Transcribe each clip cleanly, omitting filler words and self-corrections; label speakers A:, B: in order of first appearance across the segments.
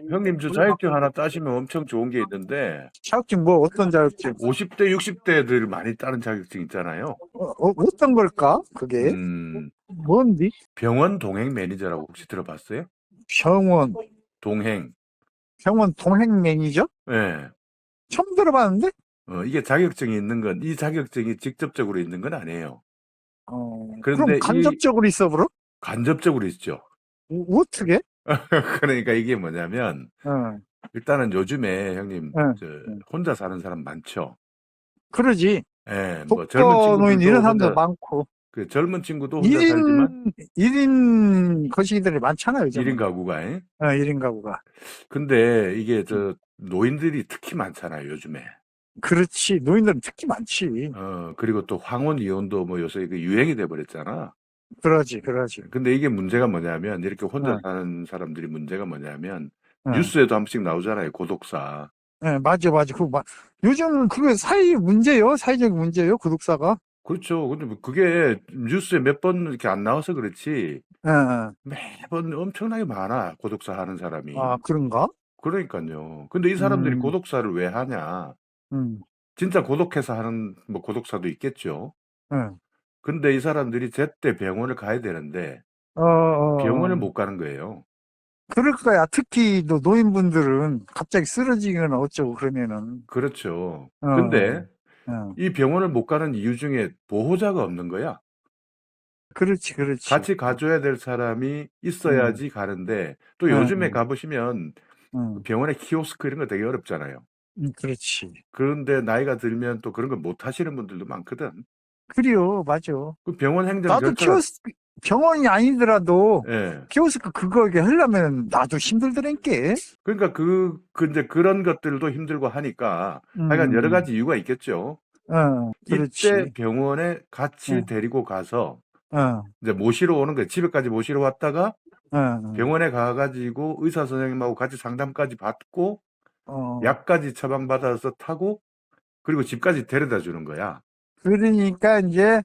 A: 형님, 저 자격증 하나 따시면 엄청 좋은 게 있는데,
B: 자격증 뭐 어떤 자격증?
A: 50대, 60대들 많이 따는 자격증 있잖아요.
B: 어떤 걸까? 그게
A: 음,
B: 뭔디?
A: 병원 동행 매니저라고 혹시 들어봤어요?
B: 병원
A: 동행.
B: 병원 동행 매니저?
A: 예.
B: 처음 들어봤는데?
A: 이게 자격증이 있는 건, 이 자격증이 직접적으로 있는 건 아니에요.
B: 그럼
A: 그런데 이
B: 간접적으로 있어 버려?
A: 간접적으로 있죠.
B: 어떻게?
A: 그러니까 이게 뭐냐면,
B: 어,
A: 일단은 요즘에 형님,
B: 어,
A: 저,
B: 어.
A: 혼자 사는 사람 많죠.
B: 그러지.
A: 예, 뭐 젊은
B: 독거노인 이런
A: 친구들도
B: 사람도
A: 혼자,
B: 많고.
A: 그 젊은 친구도 혼자 살지만,
B: 1인 거시기들이 많잖아, 요즘은.
A: 1인 가구가, 예?
B: 1인 가구가.
A: 근데 이게 노인들이 특히 많잖아요, 요즘에.
B: 그렇지. 노인들은 특히 많지.
A: 그리고 또 황혼 이혼도 뭐 요새 그 유행이 돼 버렸잖아.
B: 그러지, 그러지.
A: 근데 이게 문제가 뭐냐면, 이렇게 혼자
B: 어,
A: 사는 사람들이 문제가 뭐냐면,
B: 어.
A: 뉴스에도 한 번씩 나오잖아요, 고독사.
B: 맞아, 맞아. 요즘 그게 문제요. 사회적 문제요. 구독사가.
A: 그렇죠. 근데 뭐 그게 뉴스에 몇 번 이렇게 안 나와서 그렇지,
B: 예, 예.
A: 매번 엄청나게 많아, 고독사 하는 사람이.
B: 그런가?
A: 그러니까요. 근데 이 사람들이
B: 음,
A: 고독사를 왜 하냐?
B: 음,
A: 진짜 고독해서 하는 뭐 고독사도 있겠죠.
B: 예.
A: 근데 이 사람들이 제때 병원을 가야 되는데
B: 어, 어,
A: 병원을
B: 어.
A: 못 가는 거예요.
B: 그럴 거야. 특히 노인분들은 갑자기 쓰러지거나 어쩌고 그러면은.
A: 그렇죠.
B: 어,
A: 근데
B: 어.
A: 이 병원을 못 가는 이유 중에 보호자가 없는 거야.
B: 그렇지, 그렇지.
A: 같이 가줘야 될 사람이
B: 응,
A: 있어야지 가는데, 또
B: 응,
A: 요즘에
B: 응,
A: 가보시면 그
B: 응.
A: 병원에 키오스크 이런 거 되게 어렵잖아요.
B: 그렇지.
A: 그런데 나이가 들면 또 그런 걸 못 하시는 분들도 많거든.
B: 그래요, 맞아.
A: 그 병원 행정
B: 나도
A: 절차가,
B: 병원이 아니더라도
A: 예.
B: 키오스크 그거 이렇게 하려면 나도 힘들더란께.
A: 그러니까 이제 그런 것들도 힘들고 하니까 하여간 여러
B: 음,
A: 가지 이유가 있겠죠. 이때
B: 그렇지.
A: 병원에 같이
B: 응,
A: 데리고 가서
B: 응,
A: 이제 모시러 오는 거예요. 집에까지 모시러 왔다가
B: 응,
A: 병원에 가가지고 의사 선생님하고 같이 상담까지 받고
B: 어.
A: 약까지 처방받아서 타고 그리고 집까지 데려다 주는 거야.
B: 그러니까 이제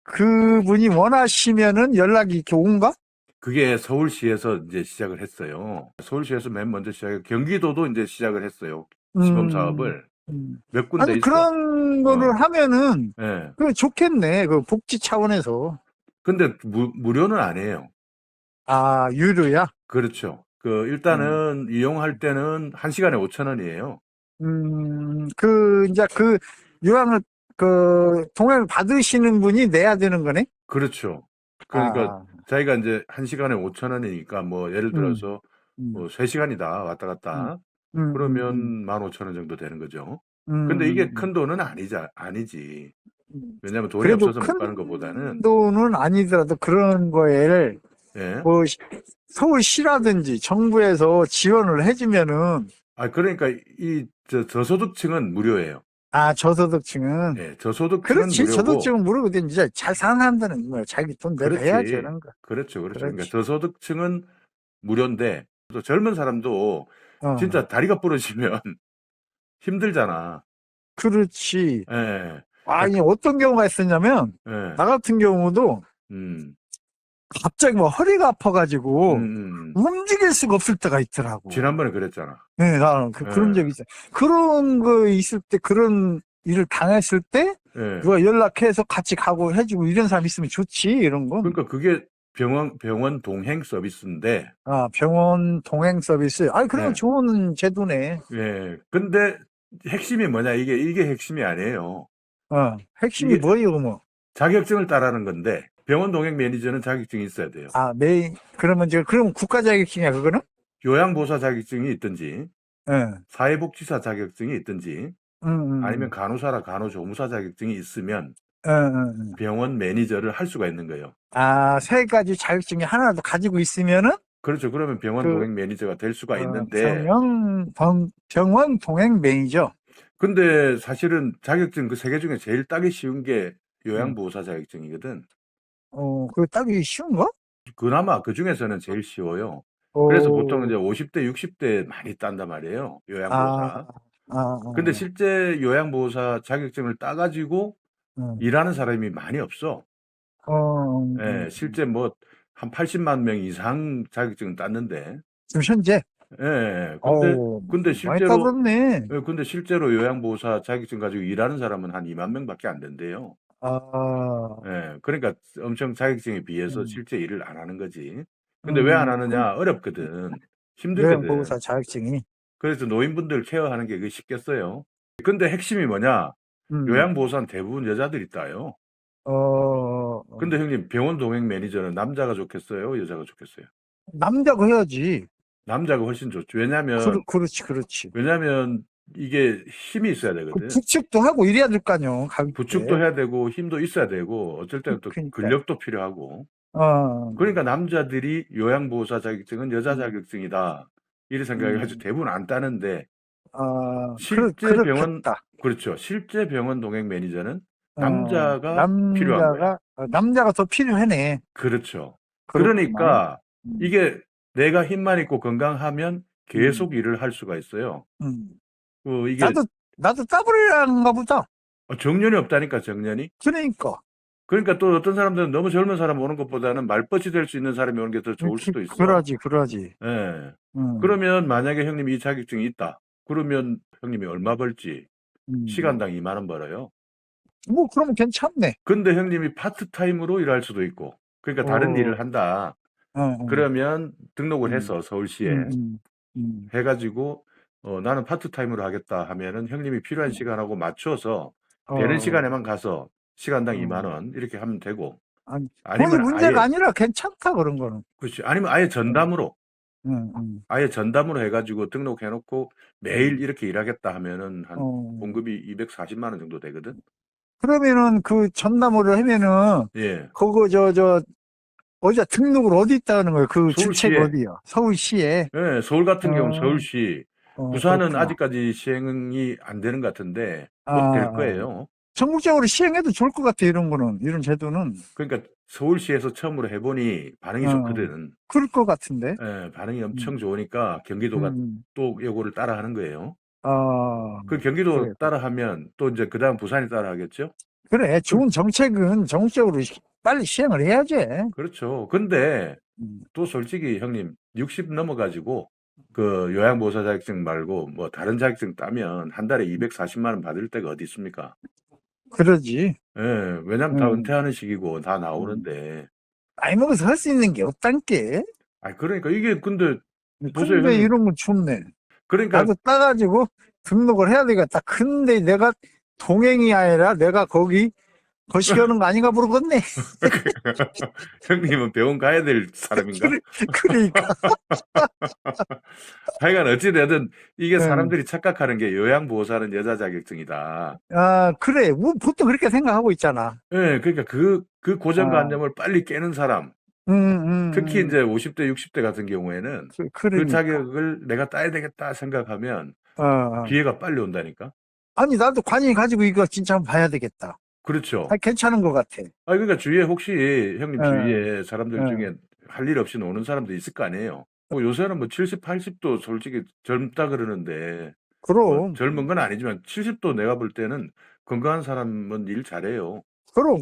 B: 그분이 원하시면은 연락이 이렇게 온가?
A: 그게 서울시에서 이제 시작을 했어요. 서울시에서 맨 먼저 경기도도 이제 시작을 했어요. 시범
B: 음,
A: 사업을.
B: 음.
A: 몇 군데
B: 아니,
A: 있어.
B: 그런
A: 어,
B: 거를 하면은,
A: 예.
B: 그 좋겠네. 그 복지 차원에서.
A: 근데 무료는 아니에요.
B: 유료야?
A: 그렇죠.
B: 음,
A: 일단은 이용할 때는 1시간에 5,000원이에요.
B: 이제 요양을, 동행을 받으시는 분이 내야 되는 거네?
A: 그렇죠. 그러니까
B: 아,
A: 자기가 이제 1시간에 5,000원이니까 뭐 예를
B: 음,
A: 들어서
B: 음,
A: 뭐 3시간이다 왔다
B: 음,
A: 갔다.
B: 음, 음,
A: 그러면 15,000원 정도 되는 거죠. 근데
B: 음,
A: 이게
B: 음.
A: 큰 돈은 아니지. 왜냐하면 돈이
B: 그래도
A: 없어서 못 가는
B: 큰
A: 것보다는,
B: 돈은 아니더라도 그런 거에
A: 예.
B: 뭐 서울시라든지 정부에서 지원을 해주면은
A: 그러니까 저소득층은 무료예요.
B: 저소득층은
A: 예, 저소득층은
B: 그렇지.
A: 무료고,
B: 저소득층은 모르거든. 이제 잘 사는 사람들은 뭐 자기 돈 내가 해야지
A: 그렇지.
B: 이런 거.
A: 그렇죠. 그렇죠. 그러니까
B: 그렇지.
A: 저소득층은 무료인데, 또 젊은 사람도
B: 어,
A: 진짜 다리가 부러지면 힘들잖아.
B: 그렇지.
A: 예.
B: 아니 어떤 경우가 있었냐면
A: 예.
B: 나 같은 경우도
A: 음.
B: 갑자기 뭐 허리가
A: 음,
B: 아파가지고
A: 음.
B: 움직일 수가 없을 때가 있더라고.
A: 지난번에 그랬잖아.
B: 네, 나는 그런
A: 예.
B: 적이 있어요. 그런 거 있을 때, 그런 일을 당했을 때,
A: 예.
B: 누가 연락해서 같이 가고 해주고 이런 사람 있으면 좋지, 이런 건.
A: 그러니까 그게 병원 동행 서비스인데,
B: 병원 동행 서비스. 그러면
A: 예.
B: 좋은 제도네.
A: 예. 근데 핵심이 뭐냐? 이게 핵심이 아니에요.
B: 핵심이
A: 이게
B: 뭐예요, 뭐.
A: 자격증을 따라는 건데, 병원 동행 매니저는 자격증이 있어야 돼요.
B: 그러면 그럼 국가 자격증이야, 그거는?
A: 요양보호사 자격증이 있든지,
B: 예.
A: 사회복지사 자격증이 있든지,
B: 음,
A: 아니면
B: 음.
A: 간호사나 간호조무사 자격증이 있으면
B: 음.
A: 병원 매니저를 할 수가 있는 거예요.
B: 세 가지 자격증이 하나라도 가지고 있으면은,
A: 그렇죠. 그러면 병원
B: 그,
A: 동행 매니저가 될 수가 있는데,
B: 병원 동행 매니저.
A: 근데 사실은 자격증 그 세 개 중에 제일 따기 쉬운 게
B: 음.
A: 요양보호사 자격증이거든.
B: 그거 따기 쉬운가?
A: 그나마 그 중에서는 제일 쉬워요. 그래서 보통 이제
B: 오,
A: 50대, 60대 많이 딴단 말이에요.
B: 아,
A: 요양보호사. 근데
B: 아,
A: 실제 요양보호사 자격증을 따가지고
B: 음,
A: 일하는 사람이 많이 없어. 예, 실제 뭐 한 80만 명 이상 자격증을 땄는데,
B: 지금 현재?
A: 예, 예.
B: 어우,
A: 근데
B: 많이
A: 실제로,
B: 따졌네.
A: 예, 근데 실제로 요양보호사 자격증 가지고 일하는 사람은 한 2만 명밖에 안 된대요.
B: 아,
A: 예, 그러니까 엄청 자격증에 비해서
B: 음,
A: 실제 일을 안 하는 거지. 근데 왜 안
B: 그
A: 하느냐? 어렵거든. 힘들거든.
B: 요양보호사 자격증이,
A: 그래서 노인분들 케어하는 게 그게 쉽겠어요. 근데 핵심이 뭐냐?
B: 음,
A: 요양보호사는 대부분 여자들이 따요.
B: 어, 어,
A: 근데 형님, 병원 동행 매니저는 남자가 좋겠어요? 여자가 좋겠어요?
B: 남자가 해야지.
A: 남자가 훨씬 좋죠. 왜냐면,
B: 그렇지, 그렇지.
A: 왜냐면 이게 힘이 있어야
B: 그
A: 되거든.
B: 부축도 하고 이래야 될 거 아니요, 갈
A: 부축도
B: 때.
A: 해야 되고, 힘도 있어야 되고, 어쩔 때는 또
B: 그러니까,
A: 근력도 필요하고.
B: 어,
A: 그러니까 남자들이 요양보호사 자격증은 여자
B: 음,
A: 자격증이다. 이런 생각을 가지고
B: 음,
A: 대부분 안 따는데, 실제 병원,
B: 그렇겠다.
A: 그렇죠. 실제 병원 동행 매니저는
B: 어,
A: 남자가 필요한 거야.
B: 남자가 더 필요하네.
A: 그렇죠.
B: 그렇구만.
A: 그러니까
B: 음,
A: 이게 내가 힘만 있고 건강하면
B: 음,
A: 계속 일을 할 수가 있어요.
B: 음.
A: 이게
B: 나도 따블이란가 보다.
A: 정년이 없다니까, 정년이.
B: 그러니까.
A: 그러니까 또 어떤 사람들은 너무 젊은 사람 오는 것보다는 말벗이 될 수 있는 사람이 오는 게 더 좋을 수도 있어.
B: 그러지.
A: 예.
B: 음,
A: 그러면 만약에 형님이 이 자격증이 있다. 그러면 형님이 얼마 벌지?
B: 음.
A: 시간당 2만 원 벌어요.
B: 뭐, 그러면 괜찮네.
A: 근데 형님이 파트타임으로 일할 수도 있고, 그러니까 다른
B: 어,
A: 일을 한다.
B: 어.
A: 그러면 등록을
B: 음,
A: 해서 서울시에
B: 음, 음, 음,
A: 해가지고, 나는 파트타임으로 하겠다 하면은 형님이 필요한 시간하고 맞춰서
B: 어,
A: 되는
B: 어,
A: 시간에만 가서 시간당 2만
B: 어.
A: 원 이렇게 하면 되고,
B: 아니, 돈이
A: 아니면
B: 문제가
A: 아예,
B: 아니라 괜찮다, 그런 거는.
A: 그렇지. 아니면 아예
B: 음,
A: 전담으로,
B: 음,
A: 아예 전담으로 해가지고 등록해놓고 매일
B: 음.
A: 이렇게 일하겠다 하면은 한
B: 어.
A: 봉급이 240만 원 정도 되거든.
B: 그러면은 그 전담으로 하면은,
A: 예.
B: 그거, 어디다 등록을 어디 있다는 거예요? 그 주체가
A: 서울시에,
B: 어디야? 서울시에?
A: 예, 서울 같은 경우는
B: 어,
A: 서울시, 부산은
B: 그렇구나.
A: 아직까지 시행이 안 되는 것 같은데
B: 아,
A: 곧 될
B: 아.
A: 거예요.
B: 전국적으로 시행해도 좋을 것 같아, 이런 거는. 이런 제도는.
A: 그러니까 서울시에서 처음으로 해보니 반응이
B: 어,
A: 좋거든.
B: 그럴 것 같은데.
A: 예, 반응이 엄청
B: 음,
A: 좋으니까 경기도가
B: 음,
A: 또 요거를 따라 하는 거예요.
B: 아,
A: 그 경기도
B: 그래.
A: 따라 하면 또 이제 그다음 부산이 따라 하겠죠?
B: 그래,
A: 그,
B: 좋은 정책은 전국적으로 빨리 시행을 해야지.
A: 그렇죠. 근데
B: 음,
A: 또 솔직히 형님 60 넘어가지고 그 요양보호사 자격증 말고 뭐 다른 자격증 따면 한 달에 240만 원 받을 때가 어디 있습니까?
B: 그러지.
A: 예, 왜냐면 다
B: 음,
A: 은퇴하는 시기고 다
B: 음.
A: 나오는데.
B: 나이 먹어서 할 수 있는 게 없단께.
A: 그러니까 이게 근데 보세요,
B: 근데
A: 형님.
B: 이런 건 좋네.
A: 그러니까
B: 나도 따가지고 등록을 해야 되겠다. 근데 내가 동행이 아니라 내가 거시기하는 거 아닌가 모르겠네.
A: 형님은 병원 가야 될 사람인가?
B: 그러니까.
A: 하여간 어찌되든 이게
B: 예.
A: 사람들이 착각하는 게 요양보호사는 여자 자격증이다.
B: 아, 그래. 뭐, 보통 그렇게 생각하고 있잖아.
A: 예, 그러니까 그
B: 아,
A: 고정관념을 빨리 깨는 사람,
B: 음, 음,
A: 특히
B: 음.
A: 이제 50대, 60대 같은 경우에는 그
B: 그러니까.
A: 자격을 내가 따야 되겠다 생각하면
B: 어.
A: 기회가 빨리 온다니까?
B: 아니, 나도 관이 가지고 이거 진짜 한번 봐야 되겠다. 아,
A: 그렇죠.
B: 괜찮은 것 같아.
A: 그러니까 주위에 혹시 형님
B: 어,
A: 주위에 사람들
B: 어.
A: 중에 할 일 없이 노는 사람도 있을 거 아니에요. 요새는 뭐 70, 80도 솔직히 젊다 그러는데 뭐
B: 그럼,
A: 젊은 건 아니지만 70도 내가 볼 때는 건강한 사람은 일 잘해요.
B: 그럼.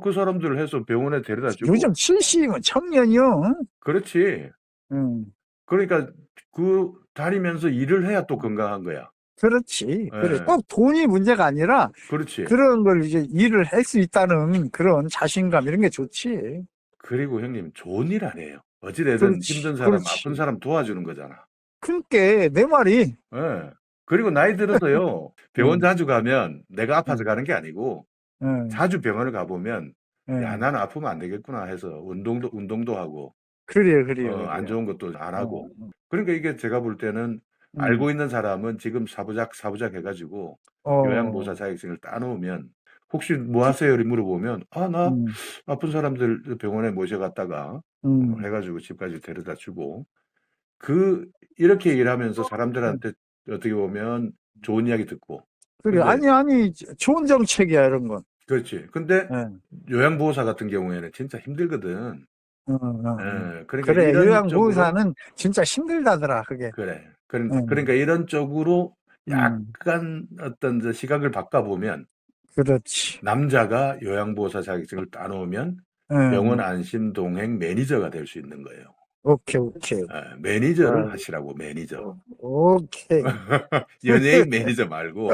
A: 그 사람들 해서 병원에 데려다 주고.
B: 요즘 70은 청년이요.
A: 그렇지.
B: 응.
A: 그러니까 그 다니면서 일을 해야 또 건강한 거야.
B: 그렇지. 그래.
A: 예,
B: 꼭 돈이 문제가 아니라
A: 그렇지.
B: 그런 걸 이제 일을 할 수 있다는 그런 자신감 이런 게 좋지.
A: 그리고 형님 좋은 일 아니에요. 어찌되든
B: 그렇지.
A: 힘든 사람, 아픈
B: 그렇지.
A: 사람 도와주는 거잖아.
B: 그러니까 내 말이,
A: 예. 그리고 나이 들어서요, 병원
B: 응,
A: 자주 가면 내가 아파서
B: 응,
A: 가는 게 아니고,
B: 응,
A: 자주 병원을 가보면, 야,
B: 응.
A: 나는 아프면 안 되겠구나 해서 운동도 하고, 안
B: 그래요.
A: 좋은 것도 안
B: 어,
A: 하고. 그러니까 이게 제가 볼 때는
B: 응,
A: 알고 있는 사람은 지금 사부작 해가지고 요양보호사
B: 어,
A: 자격증을 따놓으면 혹시 뭐 하세요? 이 물어보면, 나
B: 응,
A: 아픈 사람들 병원에 모셔갔다가
B: 응,
A: 해가지고 집까지 데려다 주고, 이렇게 일하면서
B: 응.
A: 사람들한테 어떻게 보면 좋은 이야기 듣고.
B: 그래.
A: 근데,
B: 아니, 좋은 정책이야, 이런 건.
A: 그렇지. 근데
B: 응,
A: 요양보호사 같은 경우에는 진짜 힘들거든.
B: 응, 응, 응.
A: 그러니까
B: 그래.
A: 이런 쪽으로,
B: 요양보호사는 진짜 힘들다더라, 그게.
A: 그래.
B: 응,
A: 그러니까 이런 쪽으로
B: 응.
A: 약간 어떤 저 시각을 바꿔보면
B: 그렇지.
A: 남자가 요양보호사 자격증을 따놓으면 병원
B: 응.
A: 안심 동행 매니저가 될 수 있는 거예요.
B: 오케이, 오케이.
A: 매니저를
B: 아,
A: 하시라고, 매니저.
B: 오케이.
A: 연예인 매니저 말고